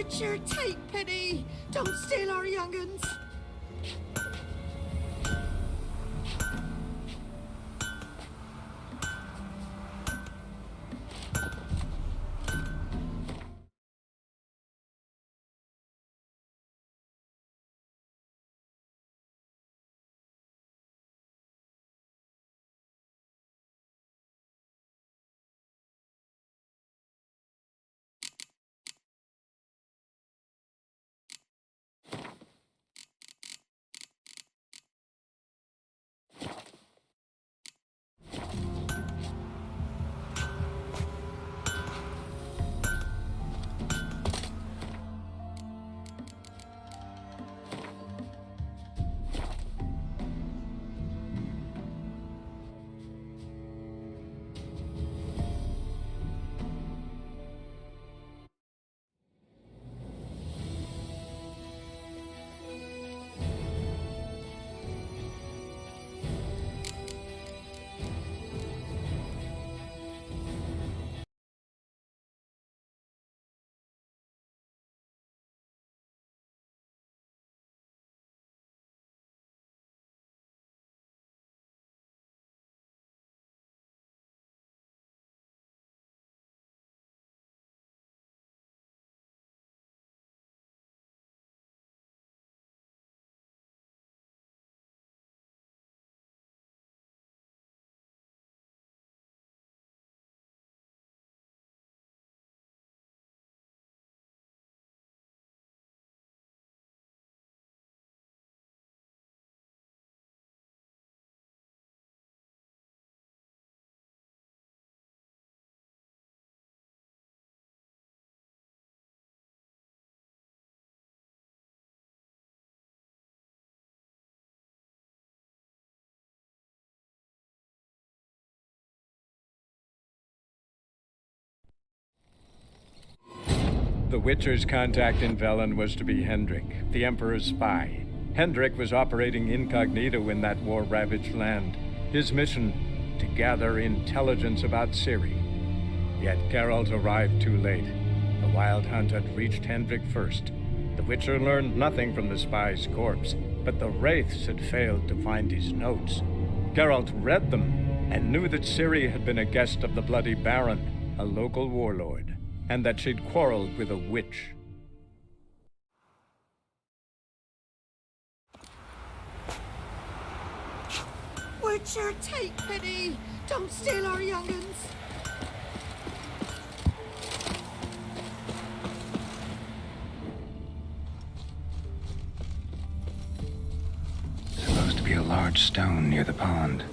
Witcher, take pity! Don't steal our young'uns! The Witcher's contact in Velen was to be Hendrik, the Emperor's spy. Hendrik was operating incognito in that war-ravaged land. His mission, to gather intelligence about Ciri. Yet Geralt arrived too late. The Wild Hunt had reached Hendrik first. The Witcher learned nothing from the spy's corpse, but the Wraiths had failed to find his notes. Geralt read them and knew that Ciri had been a guest of the Bloody Baron, a local warlord, and that she'd quarreled with a witch. Witcher, take pity! Don't steal our young'uns! Supposed to be a large stone near the pond.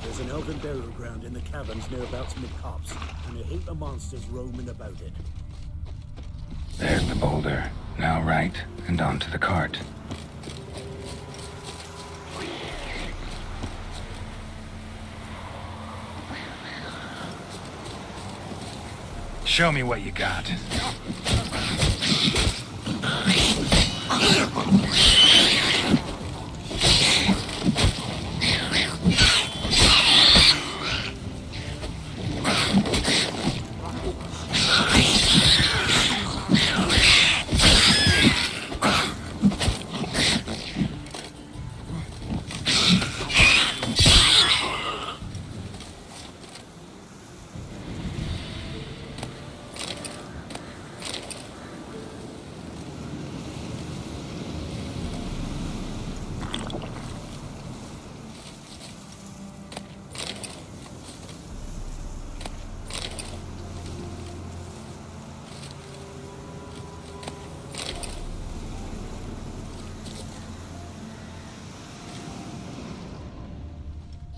There's an elven burial ground in the caverns nearabouts mid-copse, and a heap of monsters roaming about it. There's the boulder. Now right, and onto the cart. Show me what you got.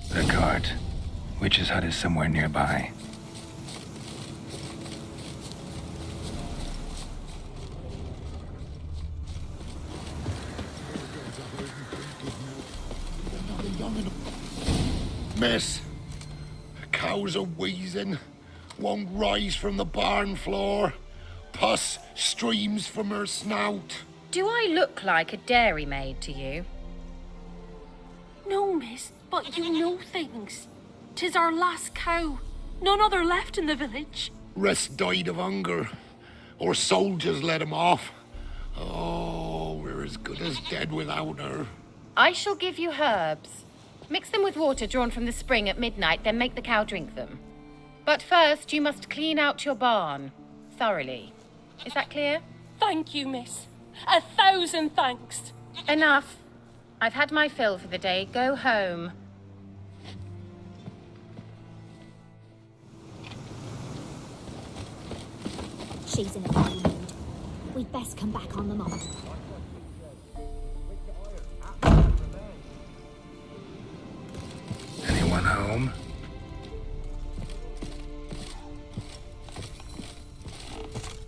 The cart. Witch's hut is somewhere nearby. Miss, cows are wheezing, won't rise from the barn floor. Pus streams from her snout. Do I look like a dairymaid to you? No, miss, but you know things. 'Tis our last cow. None other left in the village. Rest died of hunger. Or soldiers let him off. Oh, we're as good as dead without her. I shall give you herbs. Mix them with water drawn from the spring at midnight, then make the cow drink them. But first, you must clean out your barn. Thoroughly. Is that clear? Thank you, miss. 1,000 thanks. Enough. I've had my fill for the day. Go home. She's in a funny mood. We'd best come back on the mob. Anyone home?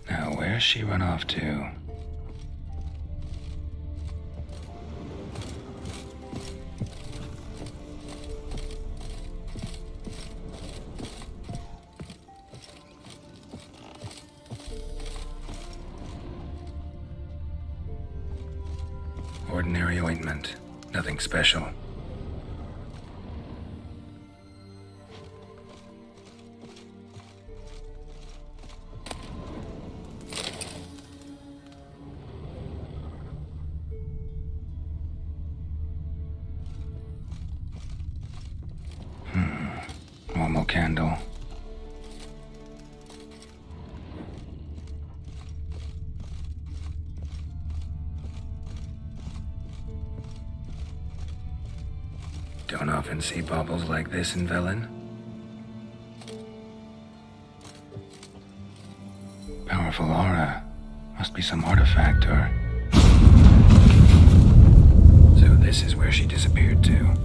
Now, where's she run off to? Ordinary ointment. Nothing special. Normal candle. Don't often see baubles like this in Velen. Powerful aura. Must be some artifact or... So this is where she disappeared to.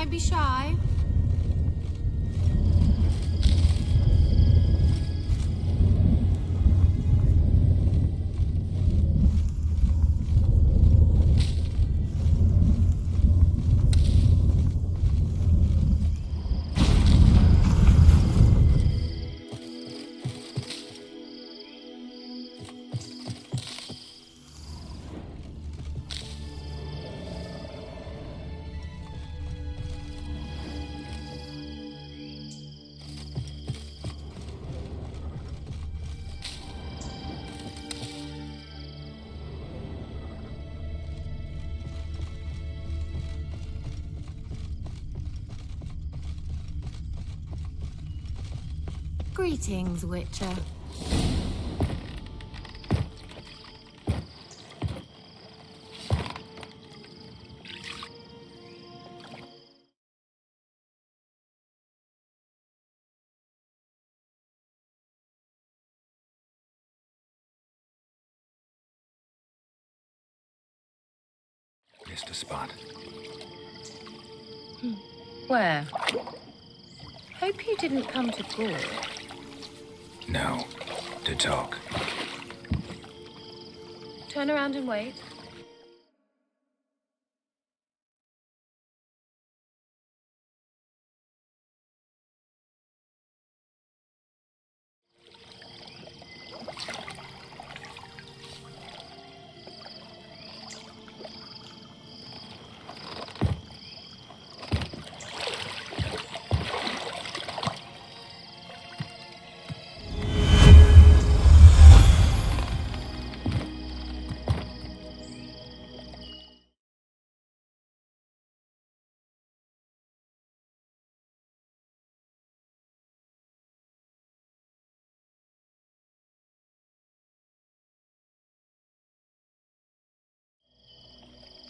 Don't be shy. Greetings, Witcher. Missed a spot. Where? Hope you didn't come to Gore. No. To talk. Turn around and wait.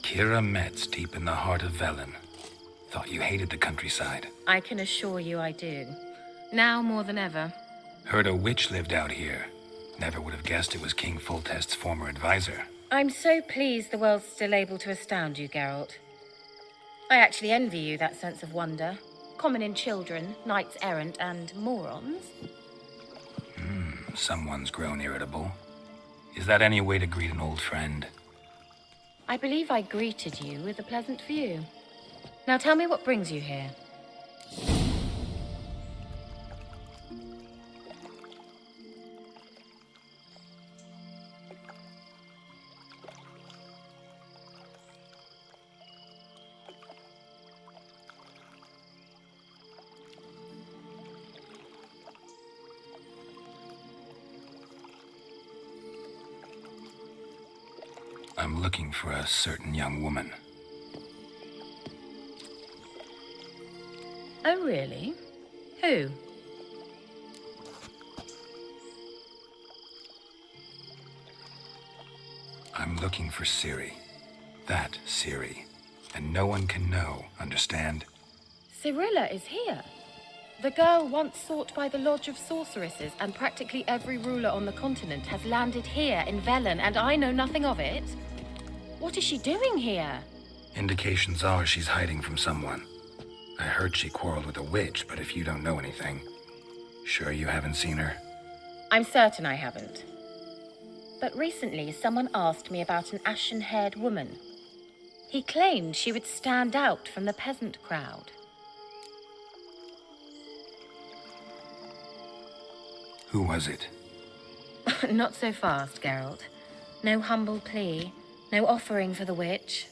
Kira Metz, deep in the heart of Velen. Thought you hated the countryside. I can assure you I do. Now more than ever. Heard a witch lived out here. Never would have guessed it was King Foltest's former advisor. I'm so pleased the world's still able to astound you, Geralt. I actually envy you that sense of wonder. Common in children, knights errant, and morons. Someone's grown irritable. Is that any way to greet an old friend? I believe I greeted you with a pleasant view. Now tell me what brings you here. I'm looking for a certain young woman. Oh, really? Who? I'm looking for Ciri. That Ciri. And no one can know, understand? Cirilla is here. The girl once sought by the Lodge of Sorceresses, and practically every ruler on the continent has landed here in Velen, and I know nothing of it. What is she doing here? Indications are she's hiding from someone. I heard she quarreled with a witch, but if you don't know anything, sure you haven't seen her? I'm certain I haven't. But recently, someone asked me about an ashen-haired woman. He claimed she would stand out from the peasant crowd. Who was it? Not so fast, Geralt. No humble plea, no offering for the witch.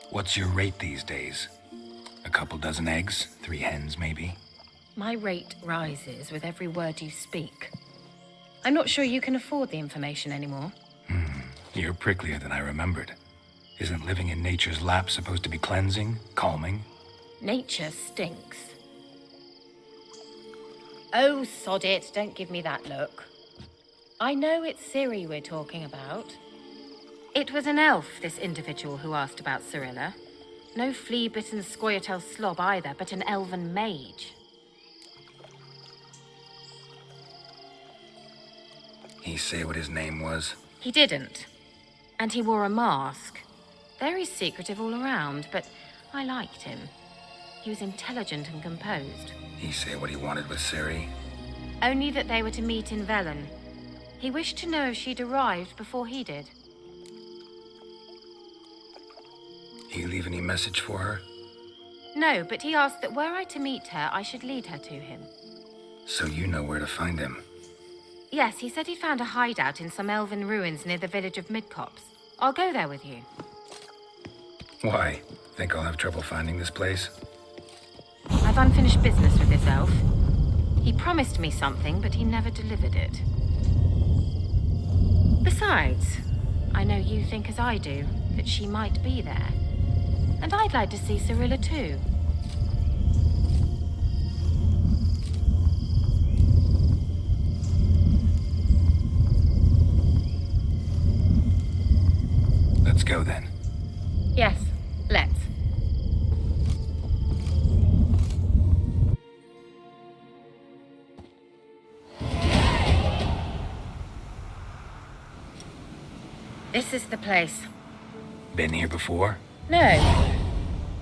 What's your rate these days? A couple dozen eggs? 3 hens, maybe? My rate rises with every word you speak. I'm not sure you can afford the information anymore. You're pricklier than I remembered. Isn't living in nature's lap supposed to be cleansing, calming? Nature stinks. Oh, sod it. Don't give me that look. I know it's Ciri we're talking about. It was an elf, this individual who asked about Cirilla. No flea-bitten Scoia'tael slob either, but an elven mage. He say what his name was? He didn't. And he wore a mask. Very secretive all around, but I liked him. He was intelligent and composed. He say what he wanted with Ciri? Only that they were to meet in Velen. He wished to know if she'd arrived before he did. He leave any message for her? No, but he asked that were I to meet her, I should lead her to him. So you know where to find him? Yes, he said he'd found a hideout in some elven ruins near the village of Midcopse. I'll go there with you. Why? Think I'll have trouble finding this place? I've unfinished business with this elf. He promised me something, but he never delivered it. Besides, I know you think as I do, that she might be there. And I'd like to see Cirilla too. Let's go then. Yes, let's. This is the place. Been here before? No.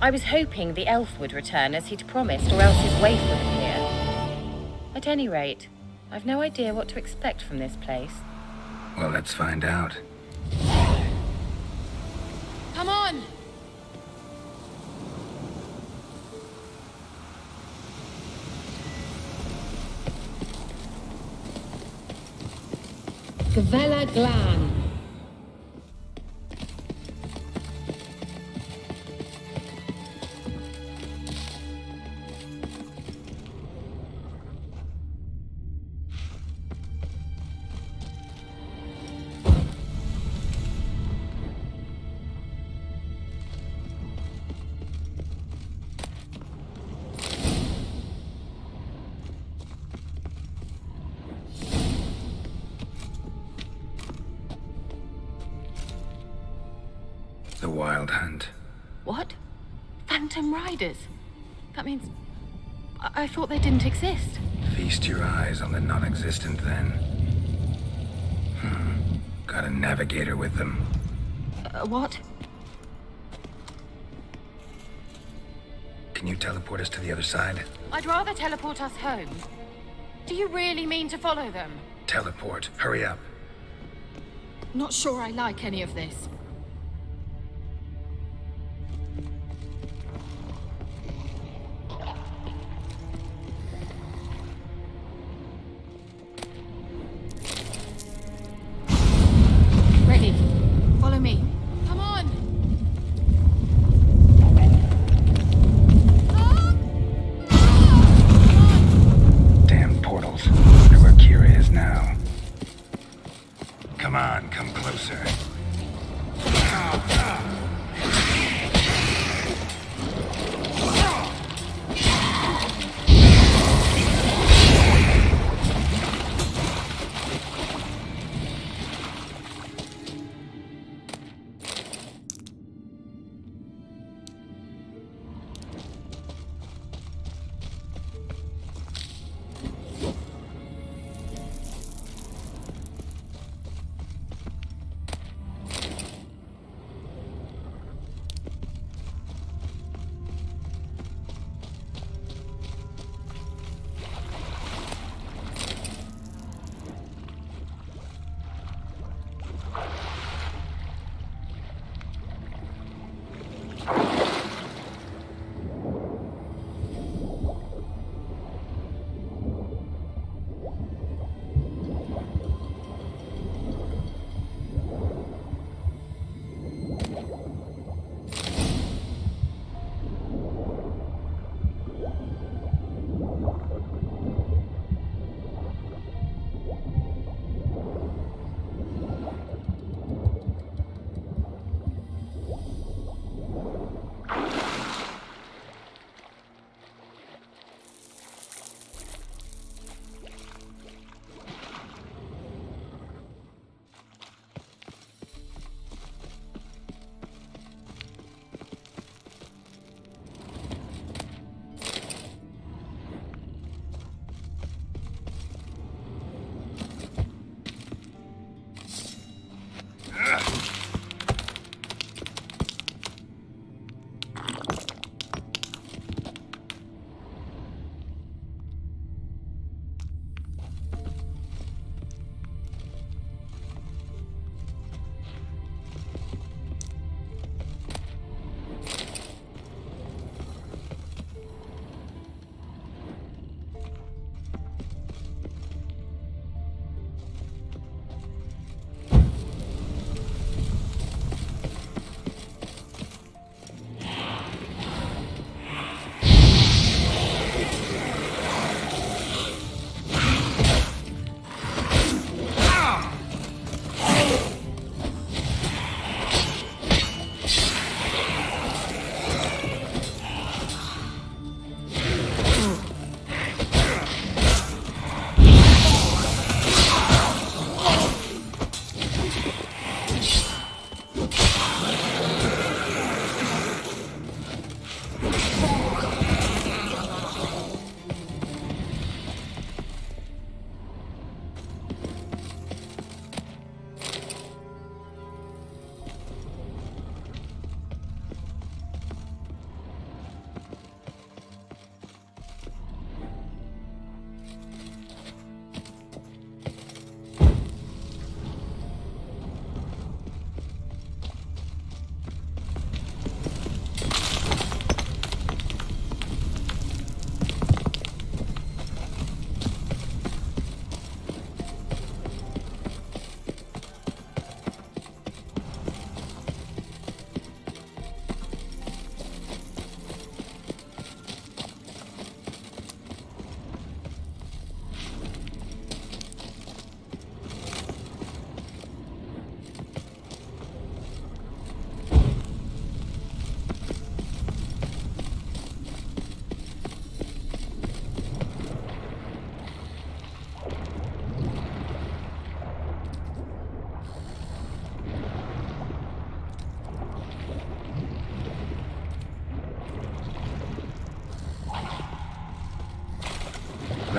I was hoping the elf would return as he'd promised, or else his waif would appear. At any rate, I've no idea what to expect from this place. Well, let's find out. Come on! Gavella Glan. The Wild Hunt. What? Phantom Riders? That means... I thought they didn't exist. Feast your eyes on the non-existent then. Got a navigator with them. What? Can you teleport us to the other side? I'd rather teleport us home. Do you really mean to follow them? Teleport. Hurry up. Not sure I like any of this. Ready. Follow me. Come on! Damn portals. Wonder where Kira is now. Come on, come closer.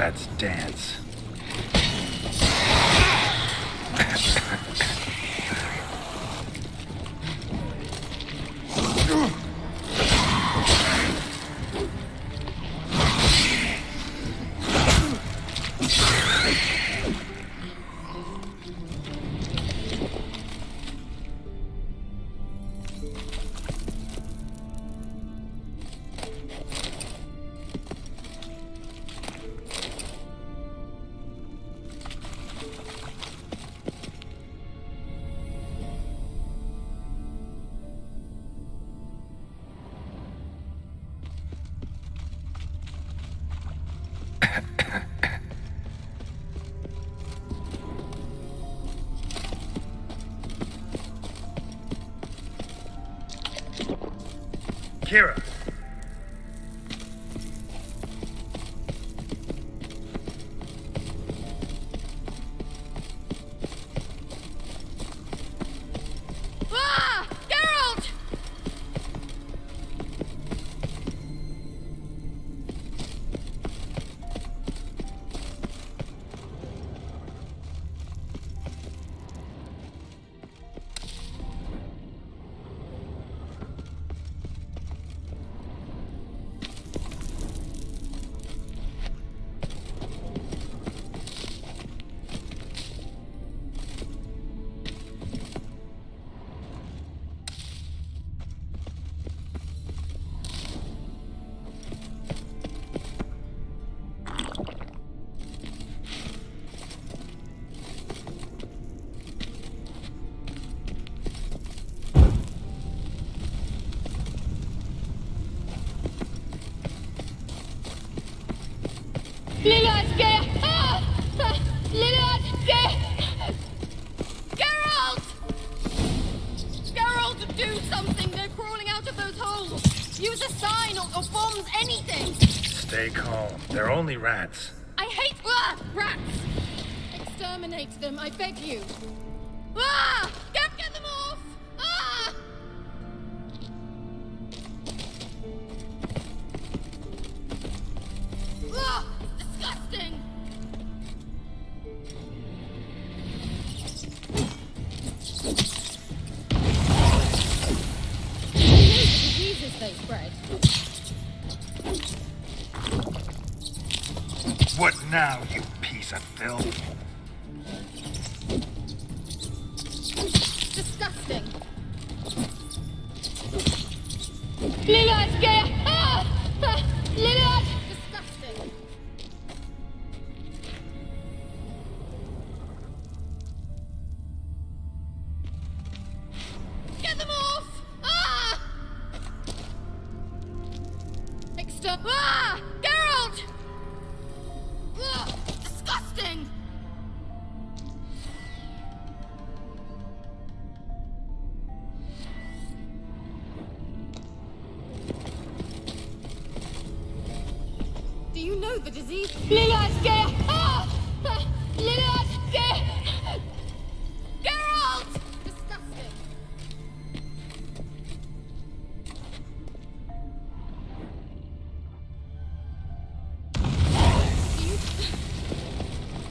rats dance. Kira! Ah! Geralt! Lillard, Lillard, Geralt! Geralt, do something! They're crawling out of those holes! Use a sign or bombs, anything! Stay calm. They're only rats. I hate rats! Exterminate them, I beg you! Get them off! Disgusting! Diseases they spread. What now, you piece of filth? Disgusting. Lillard, Lillard! Disgusting. Get them off! Geralt! Disgusting! Do you know the disease? Lillard, Lillard, Geralt! Disgusting.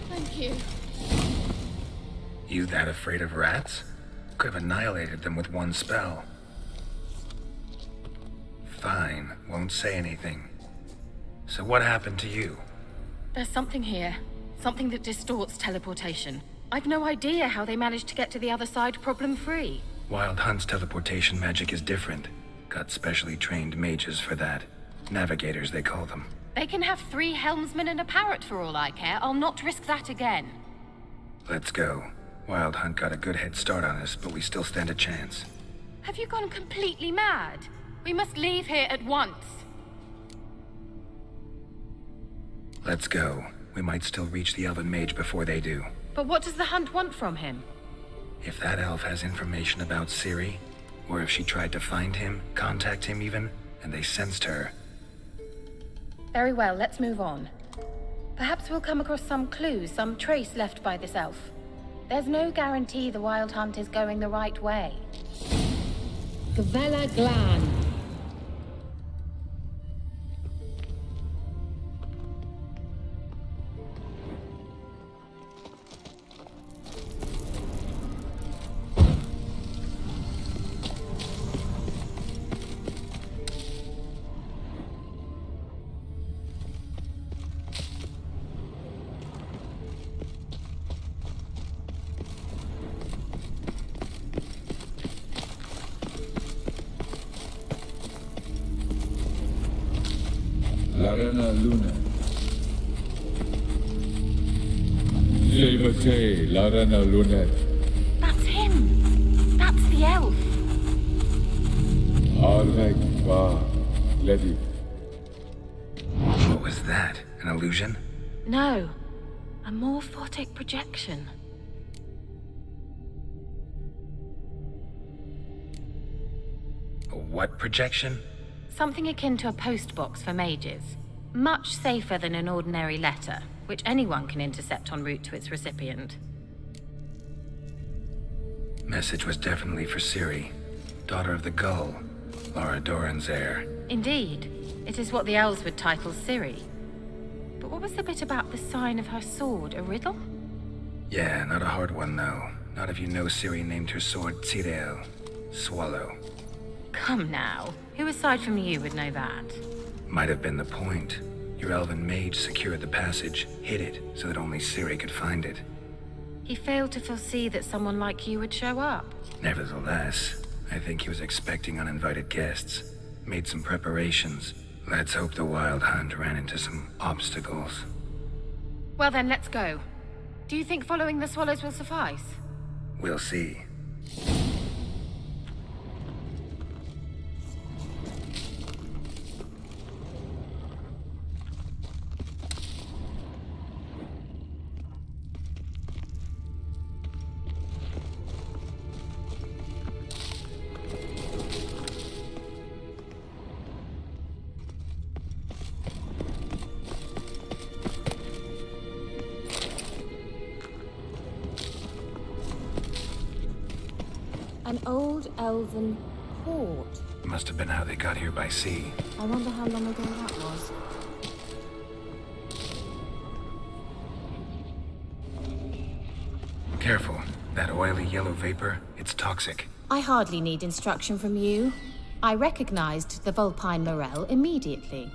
Thank you. You that afraid of rats? Could have annihilated them with one spell. Fine, won't say anything. So what happened to you? There's something here. Something that distorts teleportation. I've no idea how they managed to get to the other side problem-free. Wild Hunt's teleportation magic is different. Got specially trained mages for that. Navigators, they call them. They can have 3 helmsmen and a parrot for all I care. I'll not risk that again. Let's go. Wild Hunt got a good head start on us, but we still stand a chance. Have you gone completely mad? We must leave here at once. Let's go. We might still reach the Elven Mage before they do. But what does the Hunt want from him? If that elf has information about Ciri, or if she tried to find him, contact him even, and they sensed her. Very well, let's move on. Perhaps we'll come across some clues, some trace left by this elf. There's no guarantee the Wild Hunt is going the right way. Gavella Glan. Larena Luna. Levate, Larena Lunet. That's him. That's the elf. Arvek va Ledi. What was that? An illusion? No. A morphotic projection. A what projection? Something akin to a postbox for mages. Much safer than an ordinary letter, which anyone can intercept en route to its recipient. Message was definitely for Ciri, daughter of the Gull, Lara Doran's heir. Indeed. It is what the elves would title Ciri. But what was the bit about the sign of her sword? A riddle? Yeah, not a hard one though. Not if you know Ciri named her sword Tyrell, Swallow. Come now. Who aside from you would know that? Might have been the point. Your elven mage secured the passage, hid it, so that only Ciri could find it. He failed to foresee that someone like you would show up. Nevertheless, I think he was expecting uninvited guests. Made some preparations. Let's hope the Wild Hunt ran into some obstacles. Well then, let's go. Do you think following the swallows will suffice? We'll see. An old elven port. Must have been how they got here by sea. I wonder how long ago that was. Careful. That oily yellow vapor, it's toxic. I hardly need instruction from you. I recognized the Vulpine Morel immediately.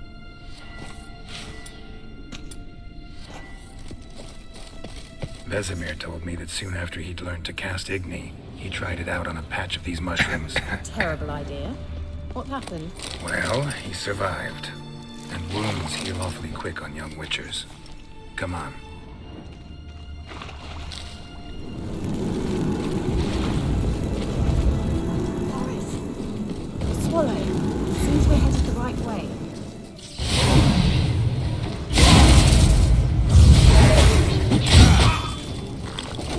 Vesemir told me that soon after he'd learned to cast Igni, he tried it out on a patch of these mushrooms. Terrible idea. What happened? Well, he survived. And wounds heal awfully quick on young witchers. Come on. Swallow. Seems we're headed the right way.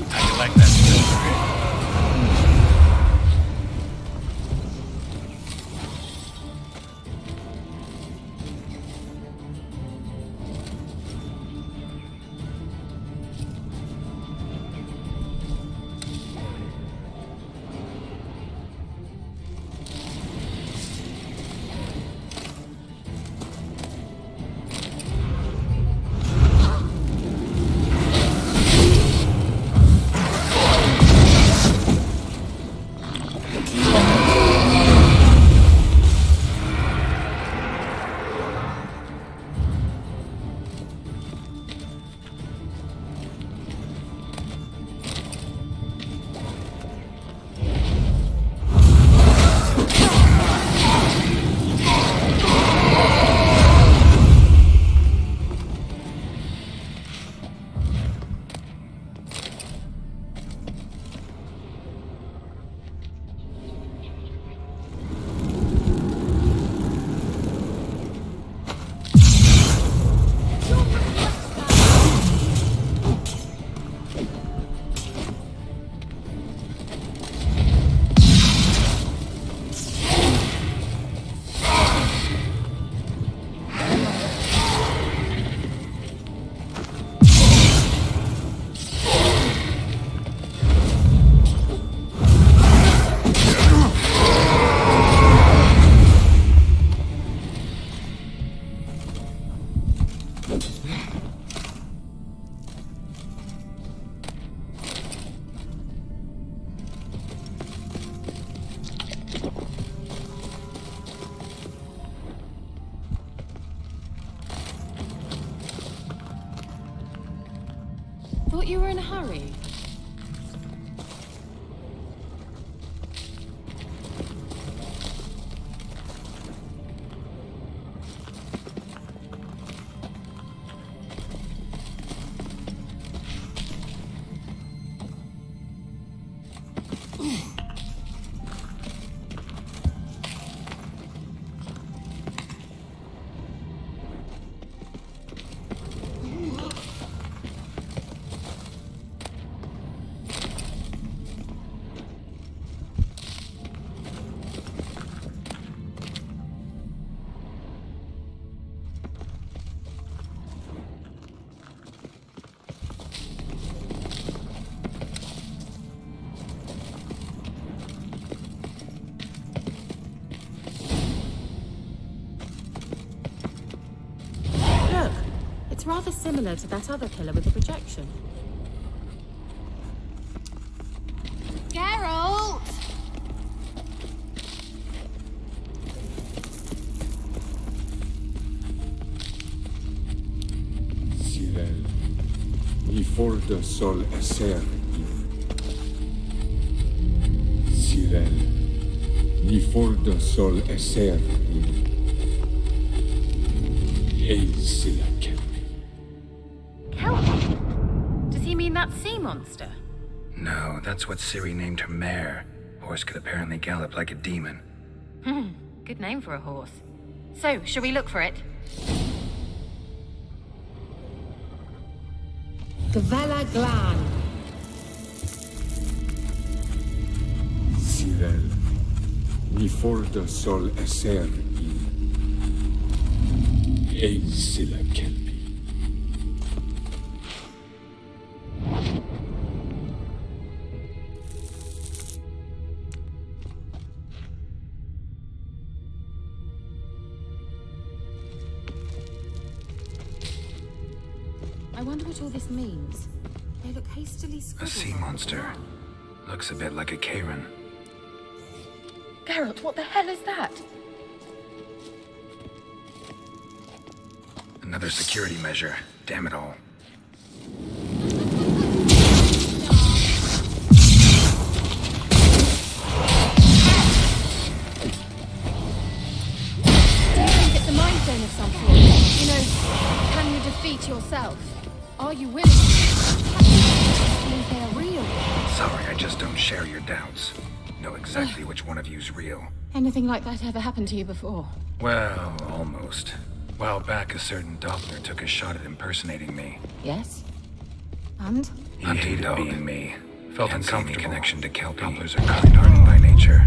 How you like that silver? Thought you were in a hurry. It's rather similar to that other killer with the projection. Geralt! Cyril, ni forda sol esser Cyril, ni forda sol esser Silla Kelpie. Kelpie? Does he mean that sea monster? No, that's what Ciri named her mare. Horse could apparently gallop like a demon. Good name for a horse. So, shall we look for it? Gavella Glan. Cyril, ni forda sol esser Silla Kelpie. I wonder what all this means. They look hastily A scribbled. sea monster. Looks a bit like a Karen. Geralt, what the hell is that? Another security measure. Damn it all. It's a mind zone of some sort. You know, can you defeat yourself? Are you willing to believe they are real? Sorry, I just don't share your doubts. Know exactly which one of you's real. Anything like that ever happened to you before? Well, almost. While back, a certain Doppler took a shot at impersonating me. Yes. And? He hated being me. Felt uncomfortable. Any connection to Kelpie. Dopplers are kind-hearted by nature.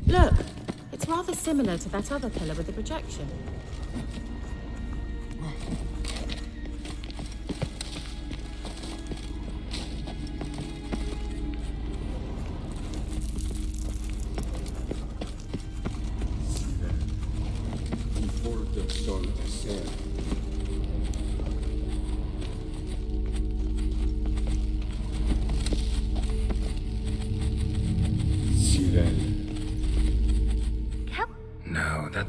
Look, it's rather similar to that other killer with the projection. Ni forda sol esser Cyril. No, that...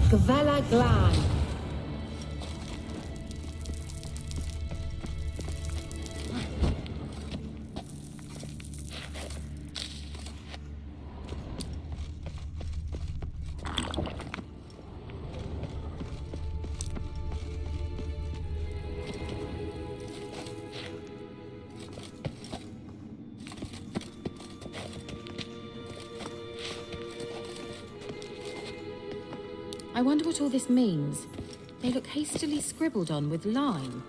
Gavella Glan. I wonder what all this means. They look hastily scribbled on with lime.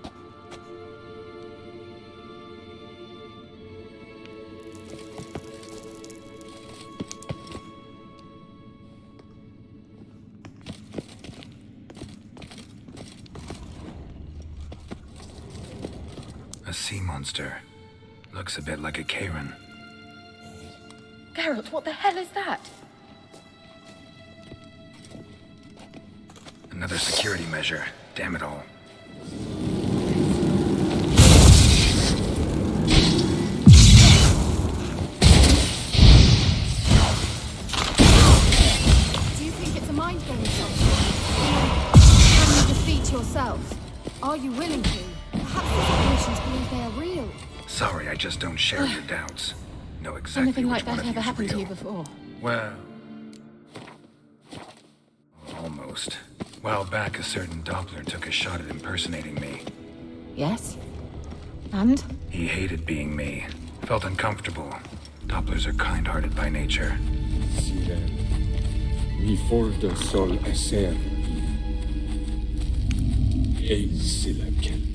A sea monster. Looks a bit like a Karen. Geralt, what the hell is that? Another security measure. Damn it all. Do you think it's a mind game or something? Can you defeat yourself? Are you willing to? Perhaps the politicians believe they are real. Sorry, I just don't share your doubts. Know exactly Anything which like one that of ever you's happened to real. you before? Well... almost. While back, a certain Doppler took a shot at impersonating me. Yes. And? He hated being me. Felt uncomfortable. Dopplers are kind-hearted by nature. Sirel. Mi forda sol eser. Ei sila kelpi.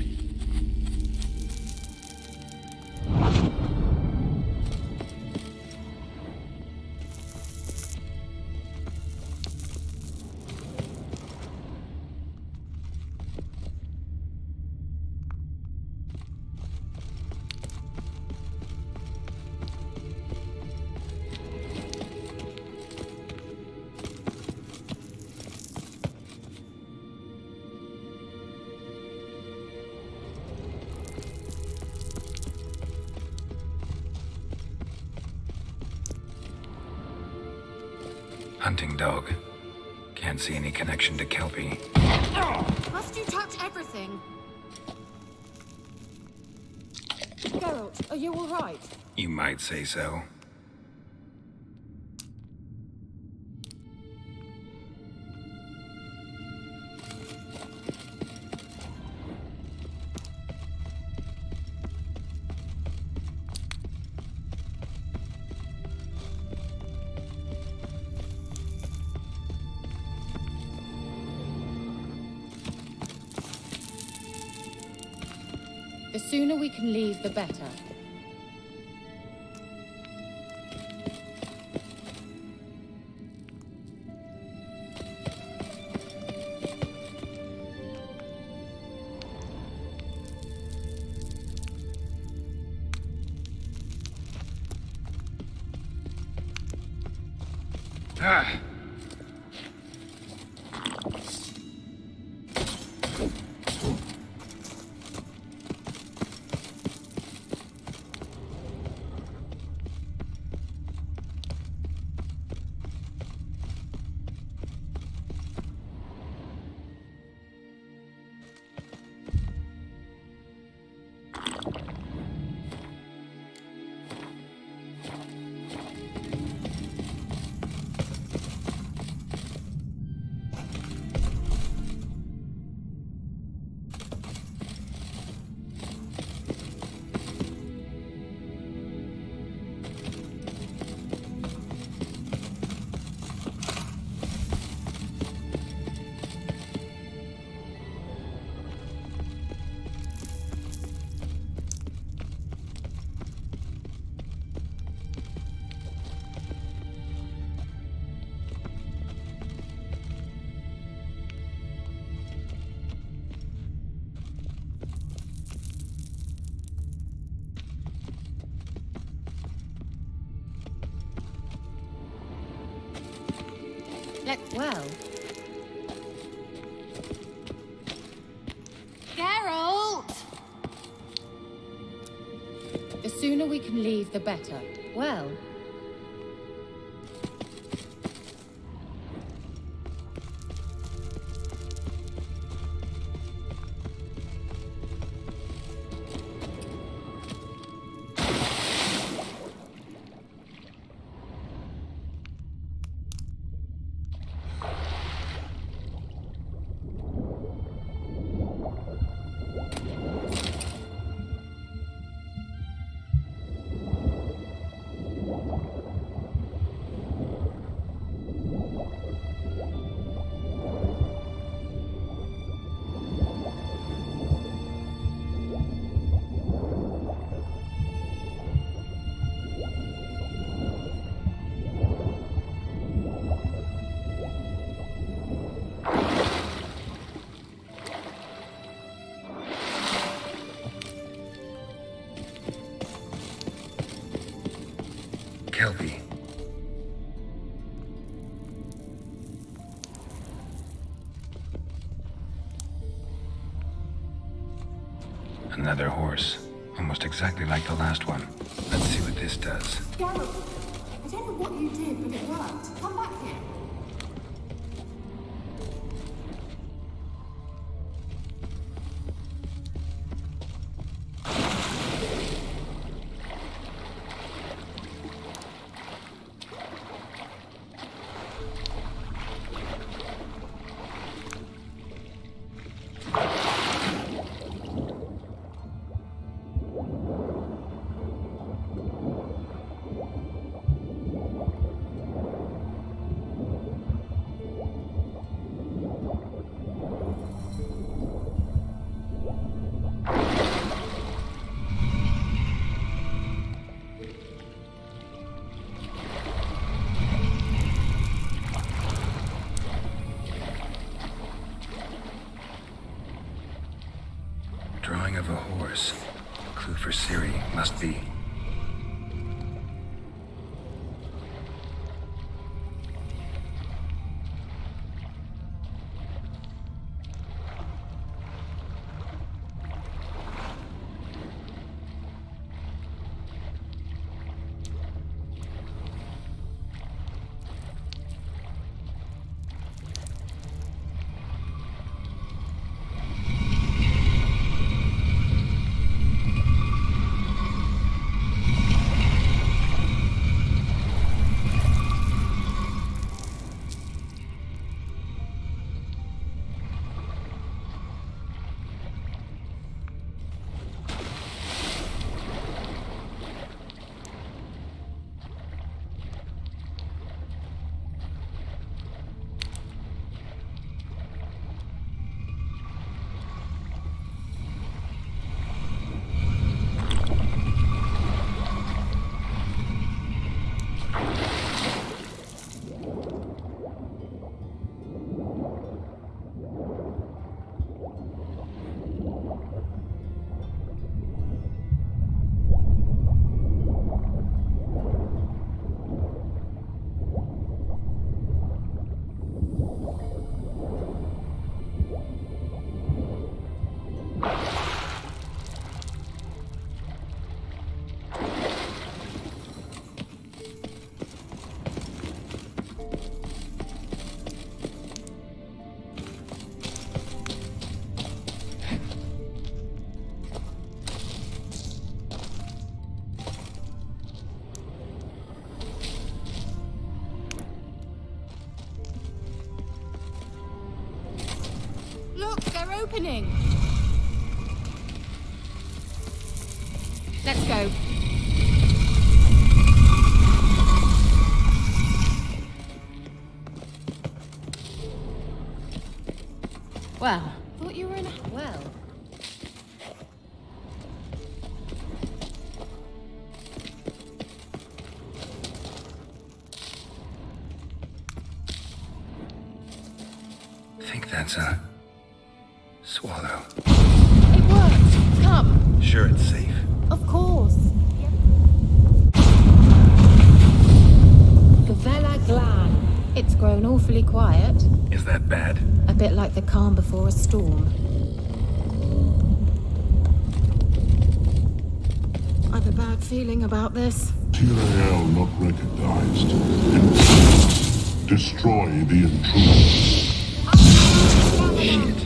Hunting dog. Can't see any connection to Kelpie. Must you touch everything? Geralt, are you all right? You might say so. The sooner we can leave, the better. Ah! Well, Geralt! the sooner we can leave, the better. Well, Kelpie. Another horse. Almost exactly like the last one. Let's see what this does. Geralt, I don't know what you did, but it worked. Come back here. Drawing of a horse. Clue for Ciri, must be. Look, they're opening. Let's go. Well, Thought you were in a... well. I think that's a swallow. It worked. Come. Sure it's safe. Of course. Gavella Glan. It's grown awfully quiet. Is that bad? A bit like the calm before a storm. I've a bad feeling about this. Tyrael not recognized. Destroy the intruder. Shit.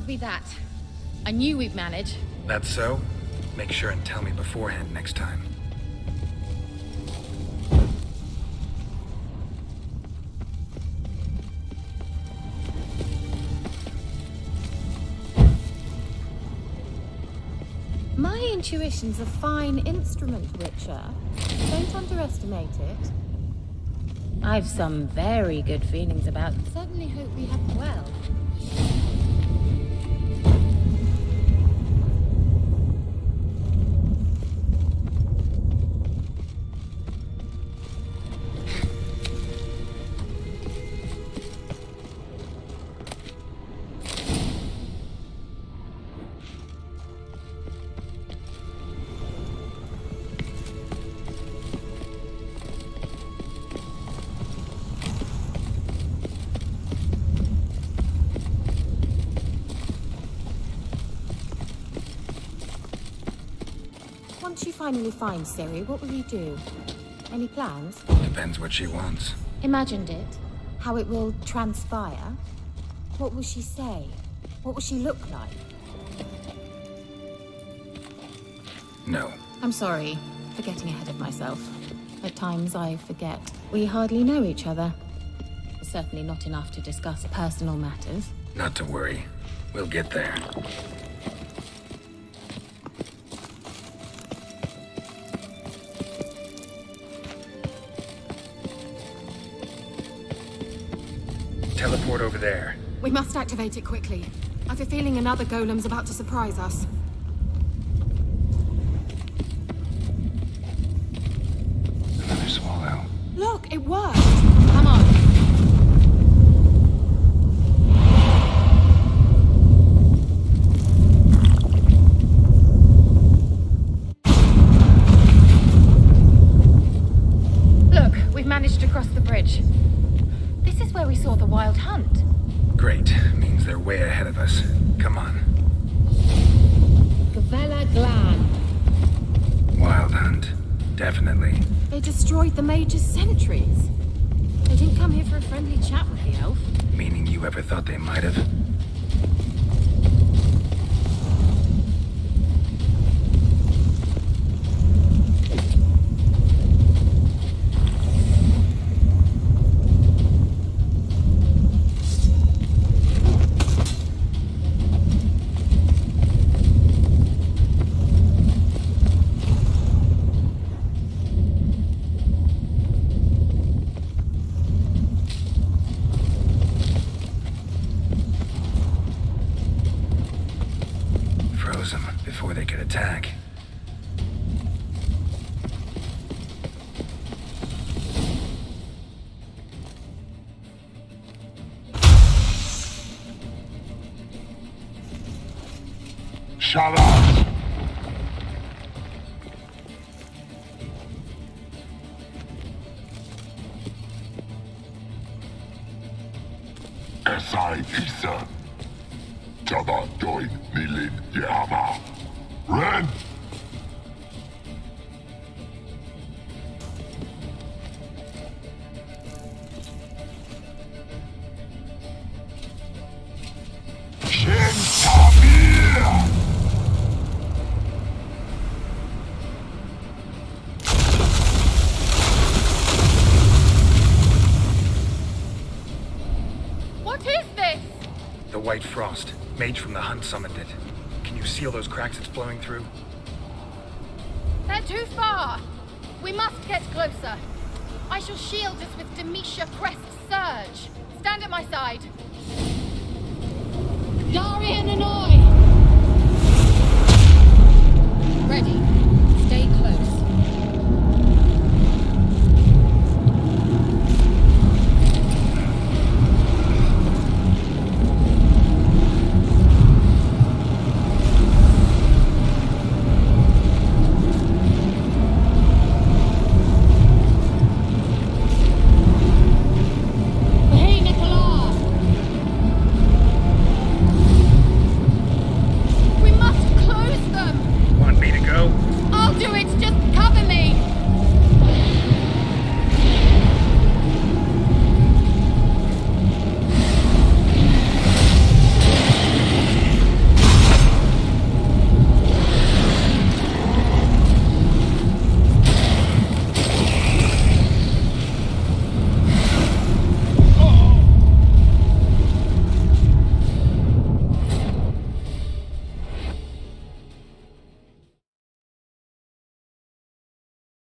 Be that. I knew we'd manage. That's so? Make sure and tell me beforehand next time. My intuition's a fine instrument, Witcher. Don't underestimate it. I've some very good feelings about it. Certainly hope we have well. Once you finally find Ciri, what will you do? Any plans? Depends what she wants. Imagined it? How it will transpire? What will she say? What will she look like? No. I'm sorry for getting ahead of myself. At times I forget. We hardly know each other. Certainly not enough to discuss personal matters. Not to worry. We'll get there. Teleport over there. We must activate it quickly. I've a feeling another golem's about to surprise us. Another swallow. Look, it worked! Come on. Look, we've managed to cross the bridge. This is where we saw the Wild Hunt. Great. Means they're way ahead of us. Come on. Gavella Glan. Wild Hunt. Definitely. They destroyed the Mage's sentries. They didn't come here for a friendly chat with the elf. Meaning you ever thought they might have? Before they could attack. Shut up! Esai Isa. Jada Doin Nilin Yama. Ren! Shin Tamir! What is this? The White Frost. Mage from the Hunt summoned it. Can you seal those cracks it's blowing through? They're too far. We must get closer. I shall shield us with Demetia Crest's surge. Stand at my side.